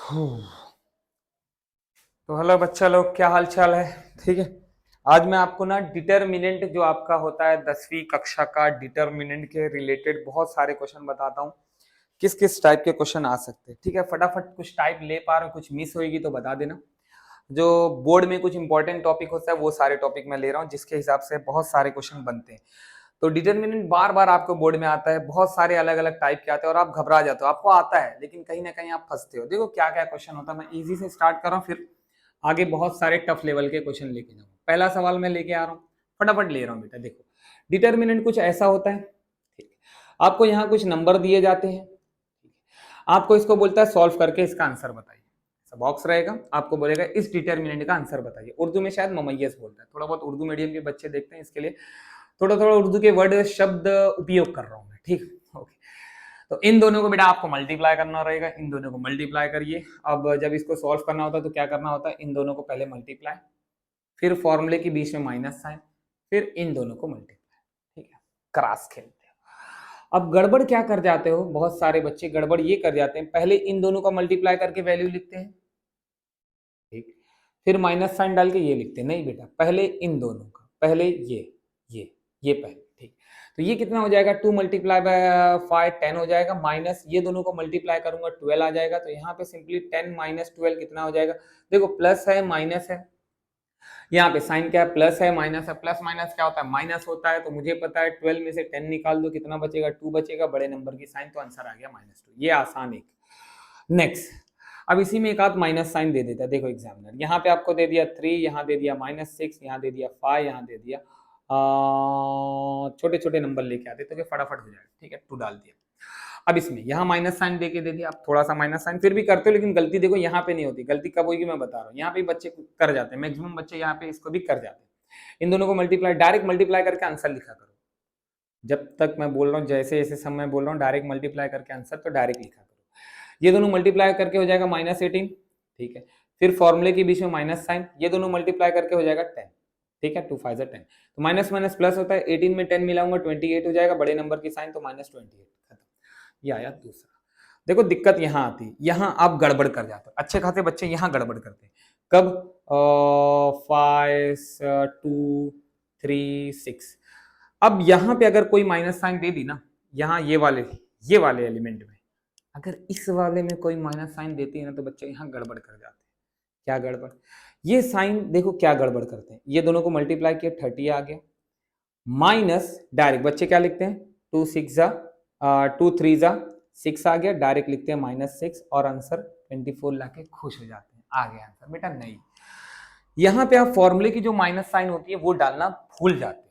तो हेलो बच्चा लोग, क्या हाल चाल है? ठीक है। आज मैं आपको ना डिटर्मिनेंट जो आपका होता है 10वीं कक्षा का डिटर्मिनेंट के रिलेटेड बहुत सारे क्वेश्चन बताता हूँ। किस किस टाइप के क्वेश्चन आ सकते हैं। ठीक है, फटाफट कुछ टाइप ले पा रहे हो, कुछ मिस होगी तो बता देना। जो बोर्ड में कुछ इंपॉर्टेंट टॉपिक होता है वो सारे टॉपिक मैं ले रहा हूँ, जिसके हिसाब से बहुत सारे क्वेश्चन बनते हैं। तो डिटर्मिनेंट बार बार आपको बोर्ड में आता है, बहुत सारे अलग अलग टाइप के आते हैं और आप घबरा जाते हो। आपको आता है लेकिन कहीं ना कहीं आप फंसते हो। देखो क्या क्या क्वेश्चन होता है, मैं इजी से स्टार्ट कर रहा हूँ, फिर आगे बहुत सारे टफ लेवल के क्वेश्चन लेके जाऊँ। पहला सवाल मैं लेके आ रहा हूँ, फटाफट ले रहा हूँ बेटा। देखो डिटर्मिनेंट कुछ ऐसा होता है, ठीक है। आपको यहाँ कुछ नंबर दिए जाते हैं, आपको इसको बोलता है सॉल्व करके इसका आंसर बताइए। बॉक्स रहेगा, आपको बोलेगा इस डिटर्मिनेंट का आंसर बताइए। उर्दू में शायद ममैयज बोलता है, थोड़ा बहुत उर्दू मीडियम के बच्चे देखते हैं, इसके लिए थोड़ा थोड़ा उर्दू के वर्ड शब्द उपयोग कर रहा हूँ मैं। ठीक, ओके। तो इन दोनों को बेटा आपको मल्टीप्लाई करना रहेगा, इन दोनों को मल्टीप्लाई करिए। अब जब इसको सॉल्व करना होता है तो क्या करना होता है, इन दोनों को पहले मल्टीप्लाई, फिर फॉर्मूले के बीच में माइनस साइन, फिर इन दोनों को मल्टीप्लाई। ठीक है, क्रॉस खेलते हो। अब गड़बड़ क्या कर जाते हो, बहुत सारे बच्चे गड़बड़ ये कर जाते हैं, पहले इन दोनों का मल्टीप्लाई करके वैल्यू लिखते हैं, ठीक, फिर माइनस साइन डाल के ये लिखते हैं। नहीं बेटा, पहले इन दोनों का, पहले ये पहले। ठीक, तो ये कितना हो जाएगा, 2 मल्टीप्लाई बाय 5 10 हो जाएगा, माइनस ये दोनों को मल्टीप्लाई करूंगा 12 आ जाएगा। तो यहाँ पे सिंपली 10 माइनस 12 कितना हो जाएगा। देखो प्लस है माइनस है, यहाँ पे साइन क्या है, प्लस है माइनस है, प्लस माइनस क्या होता है, माइनस होता है। तो मुझे पता है 12 में से 10 निकाल दो, कितना बचेगा, 2 बचेगा, बड़े नंबर की साइन, तो आंसर आ गया -2। ये आसान एक। नेक्स्ट, अब इसी में एक आध माइनस साइन दे देता है। देखो एग्जामिनर यहाँ पे आपको दे दिया 3, यहाँ दे दिया -6, यहाँ दे दिया 5, यहाँ दे दिया छोटे छोटे नंबर लेके आते तो फटाफट हो जाएगा। ठीक है, 2 डाल दिया। अब इसमें यहाँ माइनस साइन देके दे दिया, आप थोड़ा सा माइनस साइन फिर भी करते हो, लेकिन गलती देखो यहाँ पे नहीं होती। गलती कब होगी मैं बता रहा हूँ, यहाँ पे बच्चे कर जाते हैं, मैक्सिमम बच्चे यहाँ पे इसको भी कर जाते हैं। इन दोनों को मल्टीप्लाई, डायरेक्ट मल्टीप्लाई करके आंसर लिखा करो। जब तक मैं बोल रहा हूँ, जैसे जैसे समय बोल रहा हूँ, डायरेक्ट मल्टीप्लाई करके आंसर तो डायरेक्ट लिखा करो। ये दोनों मल्टीप्लाई करके हो जाएगा -18, ठीक है। फिर फॉर्मूले के बीच में माइनस साइन, ये दोनों मल्टीप्लाई करके हो जाएगा 10, ठीक है। 2 5 10, तो माइनस माइनस प्लस होता है, 18 में 10 मिलाऊंगा 28 हो जाएगा, बड़े नंबर की साइन, तो -28 खत्म। ये आया दूसरा। देखो दिक्कत यहाँ आती है, यहाँ आप गड़बड़ कर जाते हो। अच्छे खासे बच्चे यहाँ गड़बड़ करते हैं। कब? 5 2 3 6। अब यहाँ पे अगर कोई माइनस साइन दे दी ना, यहाँ ये वाले एलिमेंट में अगर इस वाले में कोई माइनस साइन देती है ना, तो बच्चे यहाँ गड़बड़ कर जाते हैं। क्या गड़बड़? ये साइन देखो क्या गड़बड़ करते हैं, ये दोनों को मल्टीप्लाई किया 30 आ गया, माइनस डायरेक्ट बच्चे क्या लिखते हैं, 2 6 जा 2 3 जा 6 आ गया, डायरेक्ट लिखते हैं -6 और आंसर 24 लाके खुश हो जाते हैं, आ गया आंसर। बेटा नहीं, यहाँ पे आप फॉर्मूले की जो माइनस साइन होती है वो डालना भूल जाते हो,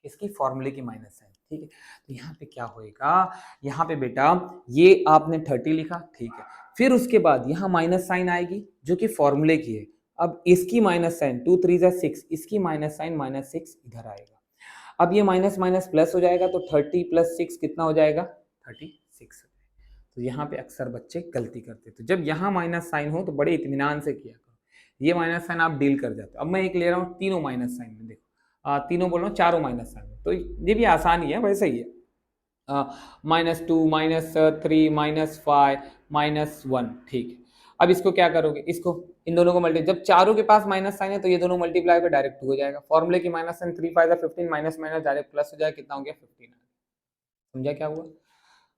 इसकी फॉर्मूले की माइनस साइन, ठीक है। तो यहाँ पे क्या होएगा, यहाँ पे बेटा ये आपने 30 लिखा, ठीक है, फिर उसके बाद यहाँ माइनस साइन आएगी जो कि फॉर्मूले की है। अब इसकी माइनस साइन 2 3 जा 6, इसकी माइनस साइन -6 इधर आएगा। अब ये माइनस माइनस प्लस हो जाएगा, तो 30 + 6 कितना हो जाएगा, 36। तो यहाँ पे अक्सर बच्चे गलती करते, तो जब यहाँ माइनस साइन हो तो बड़े इत्मीनान से किया करो। ये माइनस साइन आप डील कर जाते हो। अब मैं एक ले रहा हूँ तीनों माइनस साइन में, देखो तीनों बोल रहा हूँ, चारों माइनस साइन में, तो ये भी आसान ही है, वैसे ही है। -2 -3 -5 -1, ठीक है। अब इसको क्या करोगे, इसको इन दोनों को मल्टी, जब चारों के पास माइनस साइन है तो ये दोनों मल्टीप्लाई कर डायरेक्ट 2 हो जाएगा। फॉर्मूले की minus sign 3 5 15, minus minus direct plus हो जाएगा, कितना हो गया 15। समझा क्या हुआ,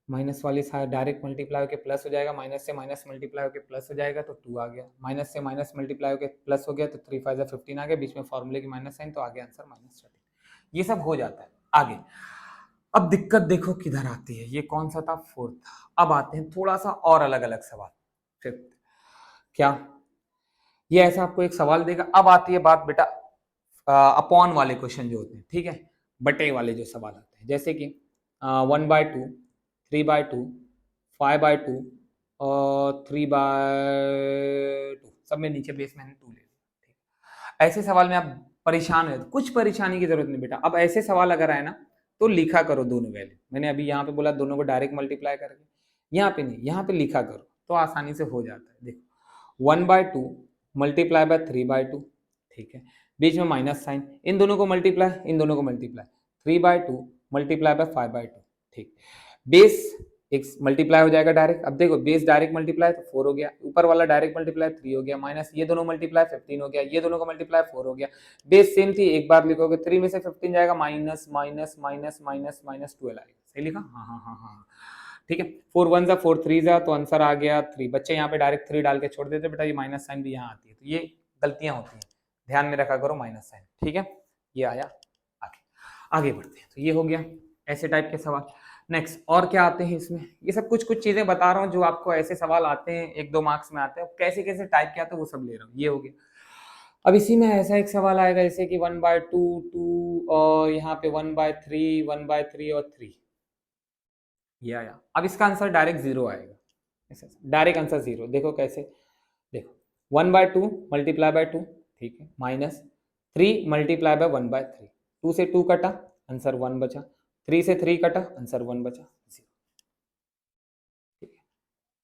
माइनस वाली साइड डायरेक्ट मल्टीप्लाई होकर प्लस हो जाएगा, माइनस से माइनस मल्टीप्लाई होकर प्लस हो जाएगा तो 2 आ गया, माइनस से माइनस मल्टीप्लाई होकर प्लस हो गया तो 3 5 15 आ गया, बीच में फॉर्मूले की माइनस साइन, तो आ गया आंसर -13। ये सब हो जाता है आगे। अब दिक्कत देखो किधर आती है, ये कौन सा था, 4th। अब आते हैं थोड़ा सा और अलग अलग सवाल। 5th क्या, ये ऐसा आपको एक सवाल देगा। अब आती है बात बेटा अपॉन वाले क्वेश्चन जो होते हैं, ठीक है, बटे वाले जो सवाल आते हैं, जैसे कि 1/2 3/2 5/2 और 3/2, सब में नीचे बेस मैंने 2 ले लिया, ठीक। ऐसे सवाल में आप परेशान हो, कुछ परेशानी की जरूरत नहीं बेटा। अब ऐसे सवाल अगर आए ना तो लिखा करो दोनों वैल्यू। मैंने अभी यहाँ पे बोला दोनों को डायरेक्ट मल्टीप्लाई करके, यहाँ पे नहीं, यहाँ पे लिखा करो तो आसानी से हो जाता है। देखो 1/2 मल्टीप्लाई बाय 3/2, ठीक है, बीच में माइनस साइन, इन दोनों को मल्टीप्लाई, इन दोनों को मल्टीप्लाई, 3/2 मल्टीप्लाई बाय 5/2, ठीक। बेस एक मल्टीप्लाई हो जाएगा डायरेक्ट। अब देखो बेस डायरेक्ट मल्टीप्लाई तो 4 हो गया, ऊपर वाला डायरेक्ट मल्टीप्लाई 3 हो गया, माइनस ये दोनों मल्टीप्लाई 15 हो गया, ये दोनों का मल्टीप्लाई 4 हो गया। बेस सेम थी, एक बार लिखोगे 3 में से 15 जाएगा minus minus minus minus minus 12 आएगा। सही लिखा? हाँ हाँ हाँ हाँ ठीक है। 4 1 जा 4 3 जा तो आंसर आ गया 3। बच्चे यहाँ पे डायरेक्ट 3 डाल के छोड़ देते बेटा, ये माइनस साइन भी यहाँ आती है, तो ये गलतियां होती हैं, ध्यान में रखा करो माइनस साइन। ठीक है, ये आया। आगे बढ़ते हैं, तो ये हो गया ऐसे टाइप के सवाल। नेक्स्ट और क्या आते हैं इसमें, ये सब कुछ कुछ चीजें बता रहा हूँ जो आपको ऐसे सवाल आते हैं, 1-2 मार्क्स में आते हैं, कैसे कैसे टाइप के आते हैं वो सब ले रहा हूँ। ये हो गया। अब इसी में ऐसा एक सवाल आएगा जैसे कि 1/2 2 और यहाँ पे 1/3 1/3 और 3, ये आया। अब इसका आंसर डायरेक्ट 0 आएगा, डायरेक्ट आंसर 0। देखो कैसे, देखो 1/2 मल्टीप्लाई बाय 2, ठीक है, माइनस 3 मल्टीप्लाई बाय 1/3, 2 से 2 कटा, आंसर 1 बचा, 3 से 3 कटा, आंसर 1 बचा, 0। ठीक है,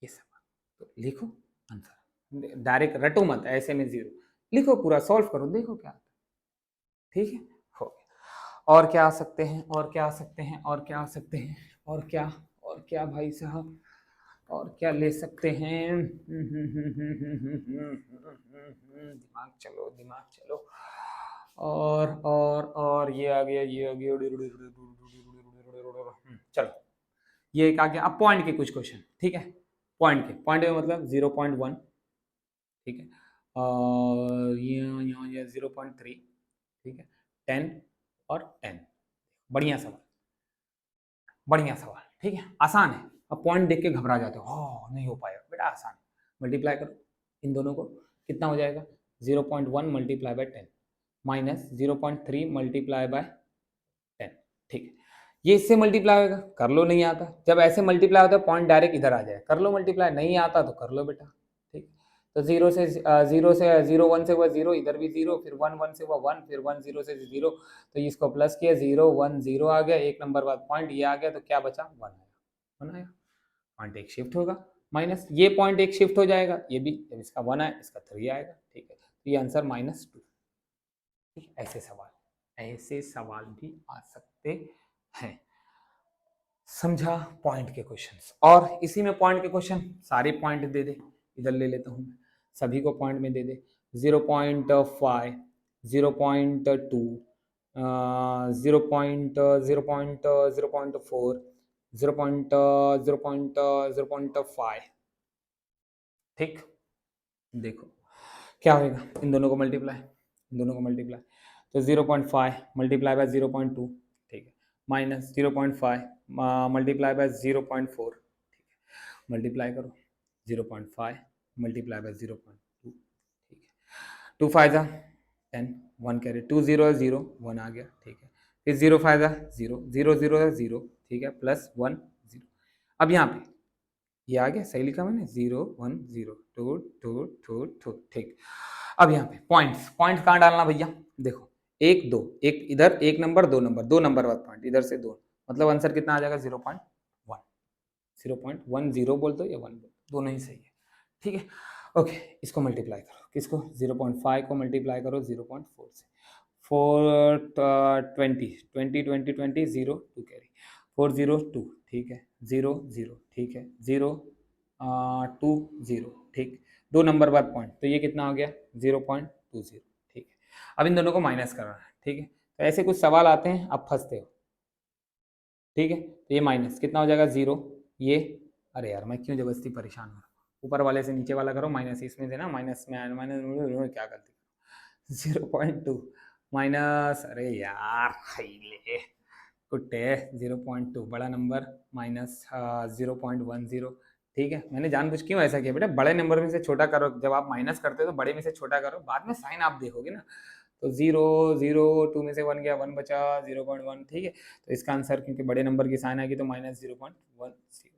ये सब तो लिखो आंसर, डायरेक्ट रटो मत, ऐसे में 0 लिखो, पूरा सॉल्व करो, देखो क्या आता है। ठीक है, हो गया। और क्या आ सकते हैं, और क्या आ सकते हैं, और क्या आ सकते हैं, और क्या भाई साहब, और क्या ले सकते हैं? दिमाग चलो, दिमाग चलो। और ये आ गया, ये आ गया। चलो, ये एक आ गया। अब पॉइंट के कुछ क्वेश्चन, ठीक है, पॉइंट के, पॉइंट में मतलब 0.1, ठीक है, और ये 0.3, ठीक है, 10 और 10। बढ़िया सवाल, बढ़िया सवाल, ठीक है, आसान है। अब पॉइंट देख के घबरा जाते हो, नहीं हो पाएगा बेटा, आसान है। मल्टीप्लाई करो इन दोनों को, कितना हो जाएगा? 0.1 multiply by 10 minus 0.3 multiply by 10, ठीक है। ये इससे मल्टीप्लाई होगा, कर लो, नहीं आता। जब ऐसे मल्टीप्लाई होता है पॉइंट डायरेक्ट इधर आ जाए, कर लो मल्टीप्लाई, नहीं आता तो कर लो बेटा, ठीक है। तो 0 से 1 से हुआ 0, इधर भी 0, फिर 1 से हुआ 1, फिर 1 0 से 0, तो इसको प्लस किया, 0 1 0 आ गया, एक नंबर बाद पॉइंट ये आ गया, तो क्या बचा? 1 आया, 1 आया। पॉइंट एक शिफ्ट होगा, माइनस ये पॉइंट एक शिफ्ट हो जाएगा, ये भी, जब इसका 1 आया इसका 3 आएगा, ठीक है, तो ये आंसर -2। ठीक, ऐसे सवाल भी आ सकते हैं। समझा पॉइंट के क्वेश्चंस? और इसी में पॉइंट के क्वेश्चन सारे पॉइंट दे दे, इधर ले लेता हूँ, सभी को पॉइंट में दे दे। 0.5 0.2 0.0.0.4 0.0.5, ठीक। देखो क्या होगा, इन दोनों को मल्टीप्लाई, इन दोनों को मल्टीप्लाई, तो 0.5 मल्टीप्लाई बाय 0.2, ठीक है, माइनस 0.5 मल्टीप्लाई बाय 0.4, ठीक है, मल्टीप्लाई करो 0.5 मल्टीप्लाई बाय 0.2, ठीक है, 2 5 जा 10, 1 कैरी, 2 0 0 1 आ गया, ठीक है, फिर 0 5 जा 0 0 0 0, ठीक है, प्लस 1 0। अब यहाँ पे ये आ गया, सही लिखा मैंने, 0 1 0 2 2 2 2, ठीक। अब यहाँ पे पॉइंट्स, पॉइंट कहाँ डालना भैया? देखो 1 2, एक इधर, एक नंबर, 2 नंबर, 2 नंबर बाद पॉइंट, इधर से 2, मतलब आंसर कितना आ जाएगा? 0.1 0.10 बोल दो या 1 बोल दो, दोनों ही सही है, ठीक है। ओके, इसको मल्टीप्लाई करो, किसको? 0.5 को मल्टीप्लाई करो 0.4 से, 4 20 20 20 20 0 2 कैरी, 4 0 2, ठीक है, 0 0, ठीक है, 0 2 0, ठीक, 2 नंबर बाद पॉइंट, तो ये कितना हो गया? 0.20, ठीक है। अब इन दोनों को माइनस करना है, ठीक है, तो ऐसे कुछ सवाल आते हैं, आप फंसते हो, ठीक है। तो ये माइनस कितना हो जाएगा? 0, ये, अरे यार मैं क्यों जबरदस्ती परेशान हो रहा हूँ, ऊपर वाले से नीचे वाला करो, माइनस इसमें देना, माइनस में माइनस, क्या करती 0.2 माइनस, अरे यार ले कुट्टे, 0.2 बड़ा नंबर माइनस 0.10, ठीक है। मैंने जानबूझ क्यों ऐसा किया बेटा, बड़े नंबर में से छोटा करो, जब आप माइनस करते हो तो बड़े में से छोटा करो, बाद में साइन आप देखोगे ना। तो 0 0 2 में से 1 गया, 1 बचा, 0.1, ठीक है। तो इसका आंसर, क्योंकि बड़े नंबर की साइन आएगी तो -0.10,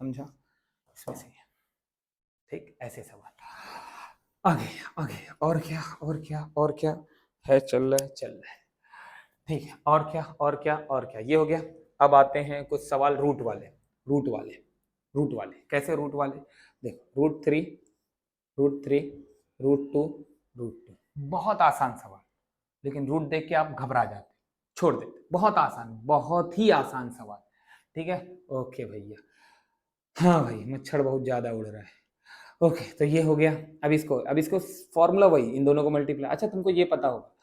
समझा? इसमें से, ठीक, ऐसे सवाल। आगे आगे, और क्या, और क्या, और क्या है, चल रहा है, चल रहा है, ठीक है। और क्या, और क्या, और क्या, ये हो गया। अब आते हैं कुछ सवाल रूट वाले, रूट वाले, रूट वाले, कैसे रूट वाले? देखो √3 √3 √2 √2, बहुत आसान सवाल, लेकिन रूट देख के आप घबरा जाते, छोड़ देते, बहुत आसान, बहुत ही आसान सवाल, ठीक है। ओके भैया, हाँ भाई मच्छर बहुत ज्यादा उड़ रहा है। ओके तो ये हो गया। अब इसको फॉर्मूला वही, इन दोनों को मल्टीप्लाई। अच्छा तुमको ये पता होगा,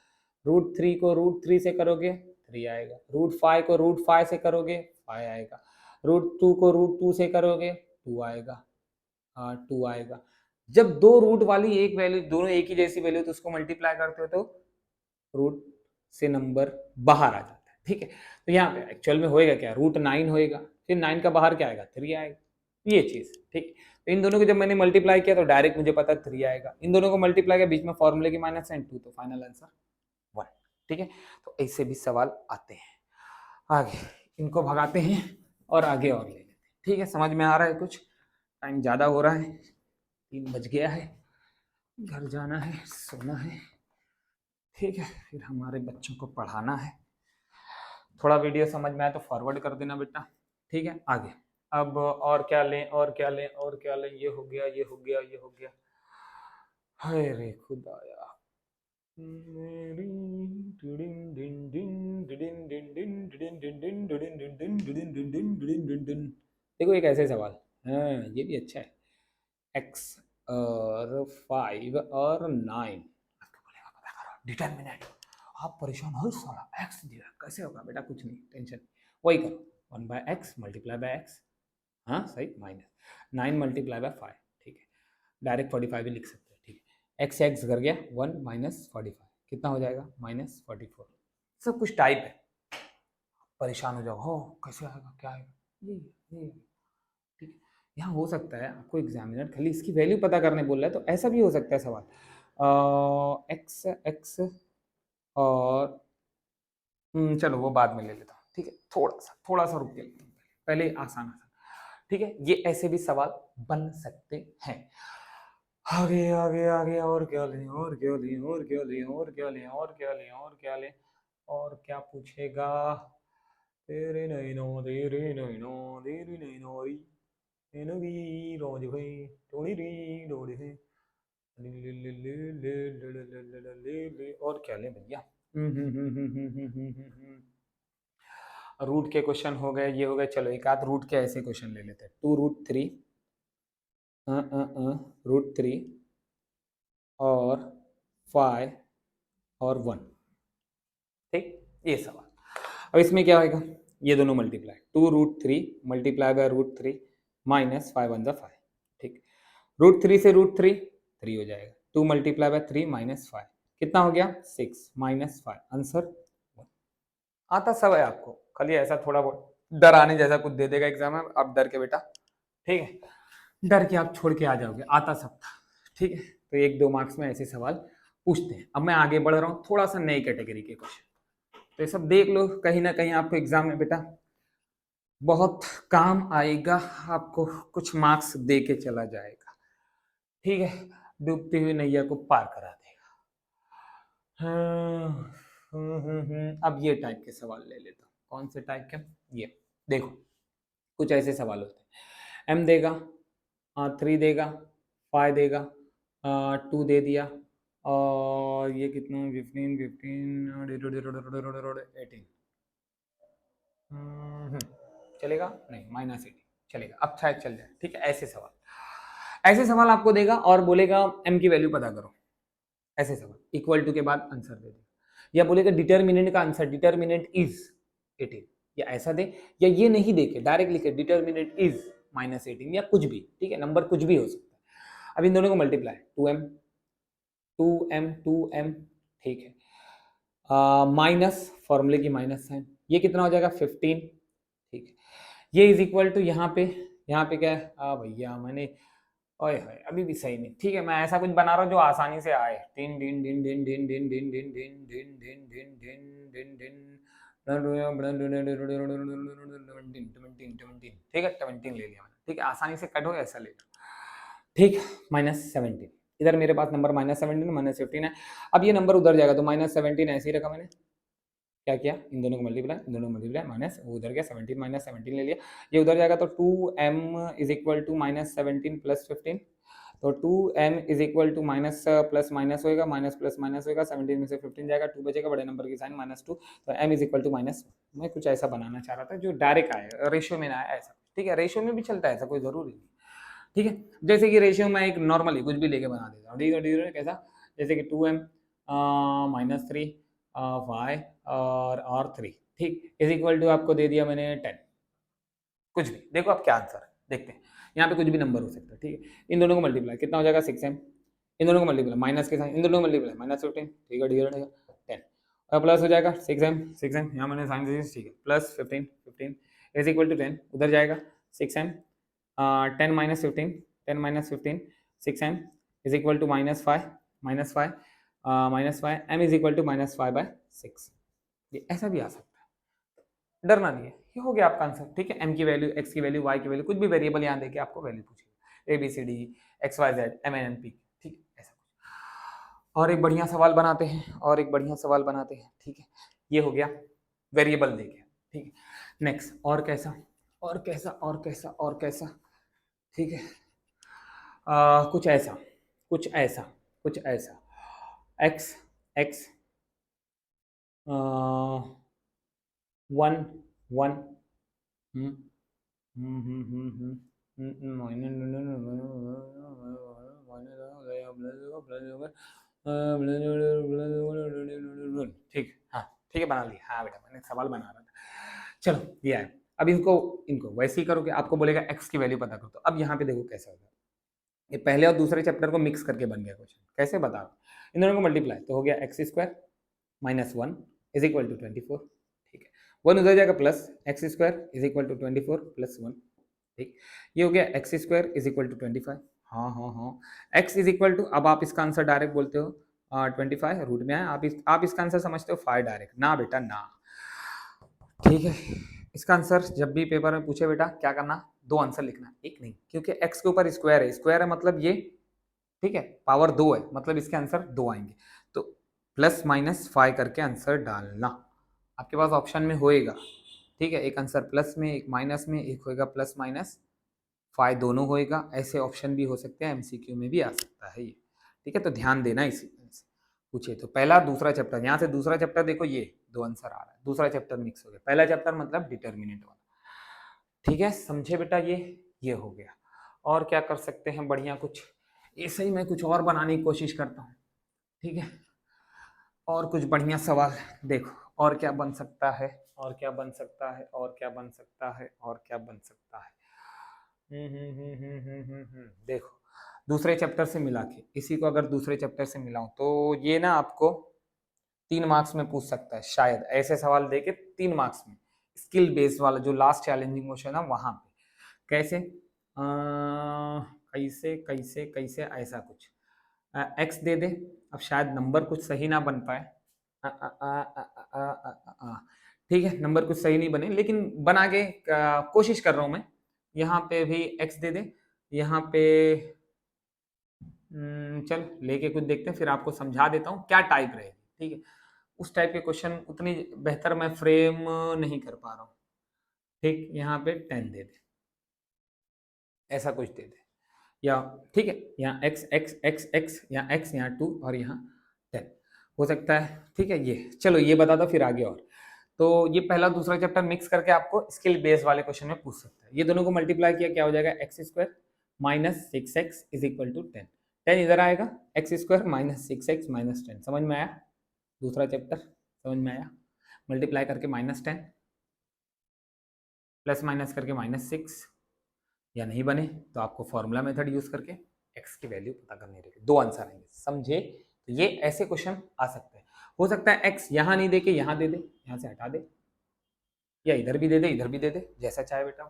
√3 को √3 से करोगे 3 आएगा, √5 को √5 से करोगे 5 आएगा, √2 को √2 से करोगे 2 आएगा। 2 आएगा। जब दो रूट वाली एक वैल्यू, दोनों एक ही जैसी वैल्यू, तो उसको मल्टीप्लाई करते हो तो रूट से नंबर बाहर आ जाता है। ठीक है, तो यहाँ पे एक्चुअल में होएगा क्या, √9 होएगा, फिर 9 का बाहर क्या आएगा, 3 आएगा, ये चीज। ठीक है, तो इन दोनों को जब मैंने मल्टीप्लाई किया तो डायरेक्ट मुझे पता 3 आएगा, इन दोनों को मल्टीप्लाई किया, बीच में फॉर्मूले की माइनस साइन 2, तो फाइनल आंसर 1। ठीक है, तो ऐसे भी सवाल आते हैं। आगे इनको भगाते हैं और आगे और ले लेते हैं। ठीक है, समझ में आ रहा है कुछ? टाइम ज्यादा हो रहा है, 3 बज गया है, घर जाना है, सोना है। ठीक है, फिर हमारे बच्चों को पढ़ाना है। थोड़ा वीडियो समझ में आए तो फॉरवर्ड कर देना बेटा। ठीक है, आगे अब और क्या लें, और क्या लें, और क्या लें, ये हो गया, ये हो गया, ये हो गया। हाय रे खुदाया। देखो एक ऐसे सवाल, हाँ ये भी अच्छा है। x और 5 और 9, डिटर्मिनेंट। आप परेशान हो साला, x दिया कैसे होगा बेटा, कुछ नहीं टेंशन, वही करो 1/x मल्टीप्लाई बाय x, हाँ सही, -9 मल्टीप्लाई बाय 5। ठीक है, डायरेक्ट 45 भी लिख सकते हैं। ठीक है, x कर गया 1 - 45, कितना हो जाएगा -44। सब कुछ टाइप है, परेशान हो जाओ, हो कैसे आएगा, क्या आएगा, ये। ठीक है, यहाँ हो सकता है आपको एग्जामिनर खाली इसकी वैल्यू पता करने बोल रहा है, तो ऐसा भी हो सकता है सवाल, x और चलो वो बाद में ले लेता हूँ। ठीक है, थोड़ा सा रुक के पहले आसान। ठीक है, ये ऐसे भी सवाल बन सकते हैं। आगे आगे आगे, और क्या लें, और क्या लें, और क्या लें, और क्या लें, और क्या लें, और क्या लें, और क्या पूछेगा। तेरे नैनो तेरे नैनो तेरी नैनोई नैनोगी रोज भाई टोड़ी री डोड़ी है, ले और क्या लें भैया। रूट के क्वेश्चन हो गए, ये हो गए। चलो एक आध रूट के ऐसे क्वेश्चन ले लेते हैं। 2√3 √3 और 5 और 1। ठीक, ये सवाल। अब इसमें क्या होगा, ये दोनों मल्टीप्लाई, 2√3 मल्टीप्लाई बाय √3 माइनस 5 1 5। ठीक, √3 से √3 3 हो जाएगा, 2 मल्टीप्लाई बाय 3 -5, कितना हो गया 6 -5, आंसर 1। आता सब है आपको, खाली ऐसा थोड़ा बहुत डराने जैसा कुछ दे देगा एग्जाम में, आप डर के बेटा, ठीक है, डर के आप छोड़ के आ जाओगे, आता सब था। ठीक है, तो 1-2 मार्क्स में ऐसे सवाल पूछते हैं। अब मैं आगे बढ़ रहा हूँ, थोड़ा सा नई कैटेगरी के क्वेश्चन, तो ये सब देख लो, कहीं ना कहीं आपको एग्जाम में बेटा बहुत काम आएगा, आपको कुछ मार्क्स दे के चला जाएगा। ठीक है, डूबती हुई नैया को पार करा देगा। अब ये टाइप के सवाल ले लेता हूँ। कौन से टाइप के, ये देखो, कुछ ऐसे सवाल होते हैं, m देगा, 3 देगा, 5 देगा, 2 दे दिया, और ये कितना 15 18 चलेगा नहीं, -18 चलेगा, अब शायद चल जाए। ठीक है, ऐसे सवाल आपको देगा और बोलेगा m की वैल्यू पता करो, ऐसे सवाल इक्वल टू के बाद आंसर दे देगा, या बोलेगा डिटर्मिनेंट का आंसर, डिटर्मिनेंट इज 18, या ऐसा दे, या ये नहीं देके डायरेक्ट लिखे डिटर्मिनेंट इज -18, या कुछ भी। ठीक है, नंबर कुछ भी हो सकता है। अब इन दोनों को मल्टीप्लाई, 2m, ठीक है, माइनस फॉर्मूले की माइनस साइन, ये कितना हो जाएगा 15। ठीक है, ये इज इक्वल टू यहाँ पे क्या है, भैया मैंने, ओए होए अभी भी सही नहीं। ठीक है, मैं ऐसा कुछ बना रहा हूँ जो आसानी से आए, टिन डिन डिन डिन डिन डिन डिन डिन डिन डिन डिन डिन डिन डिन डिन, ठीक है 17 ले लिया मैंने। ठीक है, आसानी से कट हो ऐसा ले लो। ठीक, -17, इधर मेरे पास नंबर -17 -15 है। अब ये नंबर उधर जाएगा तो -17 ऐसे ही रखा मैंने, क्या किया, इन दोनों को मल्टीप्लाई, माइनस वो उधर गया 17 -17 ले लिया, ये उधर जाएगा तो 2m इज इक्वल टू -17 + 15, तो 2m is equal to minus plus minus होएगा, माइनस प्लस माइनस होएगा, 17 में से 15 जाएगा, 2 बचेगा, बड़े नंबर की साइन -2, तो m इज इक्वल टू -1। मैं कुछ ऐसा बनाना चाह रहा था जो डायरेक्ट आए, रेशियो में ना आए ऐसा। ठीक है, रेशियो में भी चलता है, ऐसा कोई जरूरी नहीं। ठीक है, जैसे कि रेशियो में एक नॉर्मली कुछ भी लेके बना देता हूँ, ठीक है, कैसा, जैसे कि 2m माइनस 3 वाई और 3, ठीक, इज इक्वल टू आपको दे दिया मैंने 10, कुछ भी देखो आप क्या आंसर है, देखते हैं, यहाँ पे कुछ भी नंबर हो सकता है, ठीक है, इन दोनों को मल्टीप्लाई कितना हो जाएगा 6m, इन दोनों को मल्टीप्लाई माइनस के साइन, इन दोनों को मल्टीप्लाई -15, ठीक है, डिवाइड 10 और प्लस हो जाएगा 6m, यहाँ मैंने साइन दे, ठीक है, प्लस 15 इज इक्वल टू 10, उधर जाएगा 6m 10 minus 15 6m is equal to -5 m is equal to -5/6, ये ऐसा भी आ सकता है, डरना नहीं है, ये हो गया आपका आंसर, ठीक है, m की वैल्यू, x की वैल्यू, y की वैल्यू, कुछ भी वेरिएबल यहाँ देके आपको वैल्यू पूछेगा, ABCD XYZ MNP, ठीक है, ऐसा कुछ। और एक बढ़िया सवाल बनाते हैं, ठीक है, ये हो गया वेरिएबल देके, ठीक है, नेक्स्ट और कैसा, ठीक है, कुछ ऐसा x 1 ठीक, हाँ ठीक है, बना लिया, हाँ बेटा मैंने सवाल बना रहा था, चलो ये है, अब इनको वैसे ही करोगे, आपको बोलेगा x की वैल्यू पता करो, तो अब यहाँ पे देखो कैसा होगा, ये पहले और दूसरे चैप्टर को मिक्स करके बन गया क्वेश्चन, कैसे बताओ, इन दोनों को मल्टीप्लाई तो हो गया x² -1 इज इक्वल टू 24, ठीक है, 1 उधर जाएगा plus x² is equal to 24 plus 1, ठीक, ये हो गया x² इज इक्वल टू 25, हाँ, x इज इक्वल टू, अब आप इसका आंसर डायरेक्ट बोलते हो 25 रूट में है, आप इसका आंसर समझते हो 5 डायरेक्ट, ना बेटा ना, ठीक है, इसका आंसर जब भी पेपर में पूछे बेटा क्या करना, 2 आंसर लिखना, एक नहीं, क्योंकि x के ऊपर स्क्वायर है मतलब ये, ठीक है, पावर 2 है मतलब इसके आंसर 2 आएंगे, तो +-5 करके आंसर डालना, आपके पास ऑप्शन में होएगा, ठीक है, एक आंसर प्लस में, एक माइनस में, एक होएगा +-5 दोनों होएगा, ऐसे ऑप्शन भी हो सकते हैं, MCQ में भी आ सकता है ये, ठीक है, तो ध्यान देना इसी से पूछे तो, पहला दूसरा चैप्टर, यहाँ से दूसरा चैप्टर देखो, ये 2 आंसर आ रहा है, दूसरा चैप्टर मिक्स हो गया, पहला चैप्टर मतलब डिटर्मिनेंट वाला, ठीक है, समझे बेटा, ये हो गया, और क्या कर सकते हैं बढ़िया कुछ, ऐसे ही मैं कुछ और बनाने की कोशिश करता हूँ, ठीक है, और कुछ बढ़िया सवाल देखो, और क्या बन सकता है, देखो, दूसरे चैप्टर से मिला के, इसी को अगर दूसरे चैप्टर से मिलाऊं तो ये ना आपको 3 मार्क्स में पूछ सकता है, शायद ऐसे सवाल देके 3 मार्क्स में, स्किल बेस्ड वाला जो लास्ट चैलेंजिंग क्वेश्चन है वहां पे, कैसे कैसे ऐसा कुछ, एक्स दे दे, अब शायद नंबर कुछ सही ना बन पाए, ठीक है, नंबर कुछ सही नहीं बने, लेकिन बना के कोशिश कर रहा हूं मैं, यहाँ पे भी एक्स दे दे, यहाँ पे चल लेके कुछ देखते हैं, फिर आपको समझा देता हूँ क्या टाइप रहेगी, ठीक है, उस टाइप के क्वेश्चन उतनी बेहतर मैं फ्रेम नहीं कर पा रहा हूँ, ठीक, यहाँ पे 10 दे दे, ऐसा कुछ दे दे, या ठीक है, यहाँ x x x x, यहाँ x, यहाँ 2 और यहाँ 10 हो सकता है, ठीक है, ये चलो ये बता दो फिर आगे, और तो ये पहला दूसरा चैप्टर मिक्स करके आपको स्किल बेस वाले क्वेश्चन में पूछ सकता है, ये दोनों को मल्टीप्लाई किया क्या हो जाएगा, x² -6x is equal to 10, 10 इधर आएगा, x² -6x -10, समझ में आया, दूसरा चैप्टर समझ में आया, मल्टीप्लाई करके -10 प्लस माइनस करके -6, या नहीं बने तो आपको फॉर्मूला मेथड यूज करके x की वैल्यू पता करनी रहेगी, 2 आंसर आएंगे, समझे, तो ये ऐसे क्वेश्चन आ सकते हैं, हो सकता है x यहाँ नहीं दे के यहाँ दे दे, यहाँ से हटा दे, या इधर भी दे दे, इधर भी दे दे, जैसा चाहे बेटा,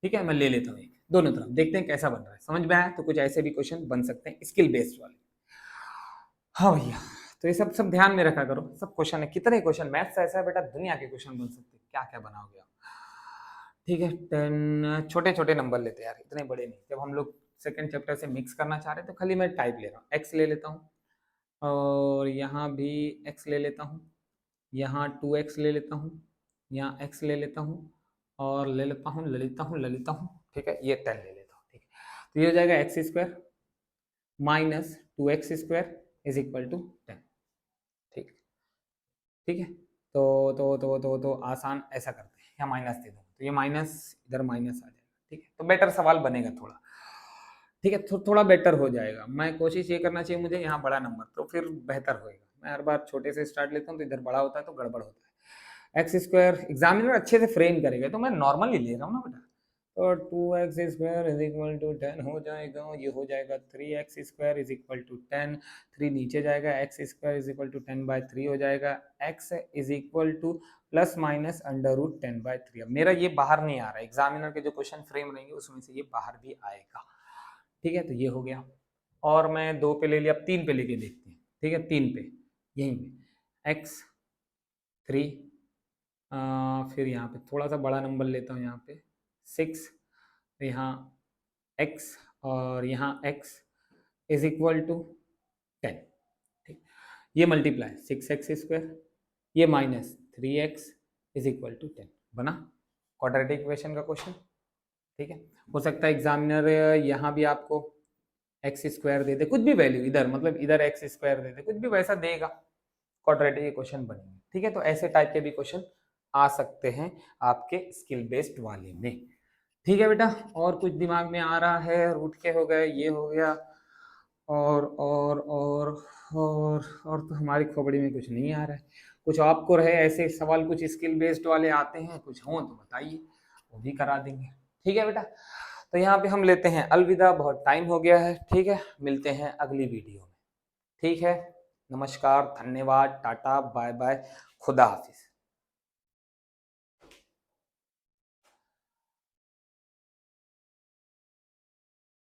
ठीक है, मैं ले लेता हूँ एक, दोनों तरफ देखते हैं कैसा बन रहा है, समझ में आया, तो कुछ ऐसे भी क्वेश्चन बन सकते हैं स्किल बेस्ड वाले, हाँ भैया, तो ये सब ध्यान में रखा करो, सब क्वेश्चन है, कितने क्वेश्चन, मैथ्स ऐसा है बेटा, दुनिया के क्वेश्चन बन सकते हैं, क्या क्या बनाओगे आप, ठीक है, 10 छोटे छोटे नंबर लेते हैं यार, इतने बड़े नहीं, जब हम लोग सेकंड चैप्टर से मिक्स करना चाह रहे हैं तो खाली मैं टाइप ले रहा हूँ, x ले लेता हूँ, और यहाँ भी x ले लेता हूँ, यहाँ 2x ले लेता हूँ, यहाँ x ले लेता हूँ, और ले लेता हूँ, ठीक है, ये 10 ले लेता हूँ, ठीक है, तो ये हो जाएगा x² -2x² is equal to 10, ठीक, ठीक है, तो आसान ऐसा करते हैं, यहाँ माइनस दे दो, तो ये माइनस इधर माइनस आ जाएगा, ठीक है, तो बेटर सवाल बनेगा थोड़ा, ठीक है, थोड़ा बेटर हो जाएगा। मैं कोशिश ये करना चाहिए मुझे यहाँ बड़ा नंबर, तो फिर बेहतर होएगा। मैं हर बार छोटे से स्टार्ट लेता हूँ तो इधर बड़ा होता है तो गड़बड़ होता है। एक्स स्क्वायर एग्जामिनर अच्छे से फ्रेम करेगा, तो मैं नॉर्मली ले रहा हूँ ना बेटा। और 2x² इज इक्वल टू 10 हो जाएगा, ये हो जाएगा 3x² इज इक्वल टू 10, 3 नीचे जाएगा, x² इज इक्वल टू 10/3 हो जाएगा, x is equal two plus minus √10/3। अब मेरा ये बाहर नहीं आ रहा है, एग्जामिनर के जो क्वेश्चन फ्रेम रहेंगे उसमें से ये बाहर भी आएगा, ठीक है। तो ये हो गया, और मैं 2 पे ले लिया, अब 3 पे लेके देखते हैं, ठीक है। 3 पे यहीं पे x3, फिर यहाँ पे थोड़ा सा बड़ा नंबर लेता हूँ, यहाँ पे 6, यहाँ x और यहाँ x इज इक्वल टू 10, ठीक। ये मल्टीप्लाई 6x², ये minus 3x is equal to 10 बना क्वाड्रेटिक इक्वेशन का क्वेश्चन, ठीक है। हो सकता है एग्जामिनर यहाँ भी आपको x² दे दे, कुछ भी वैल्यू इधर, मतलब इधर x² दे दे, कुछ भी वैसा देगा, क्वाड्रेटिक क्वेश्चन बनेंगे, ठीक है। तो ऐसे टाइप के भी क्वेश्चन आ सकते हैं आपके स्किल बेस्ड वाले में, ठीक है बेटा। और कुछ दिमाग में आ रहा है? रूट के हो गए, ये हो गया, और तो हमारी खोपड़ी में कुछ नहीं आ रहा है। कुछ आपको रहे ऐसे सवाल, कुछ स्किल बेस्ड वाले आते हैं, कुछ हों तो बताइए, वो भी करा देंगे, ठीक है बेटा। तो यहाँ पे हम लेते हैं अलविदा, बहुत टाइम हो गया है, ठीक है। मिलते हैं अगली वीडियो में, ठीक है। नमस्कार, धन्यवाद, टाटा, बाय बाय, खुदा हाफिज।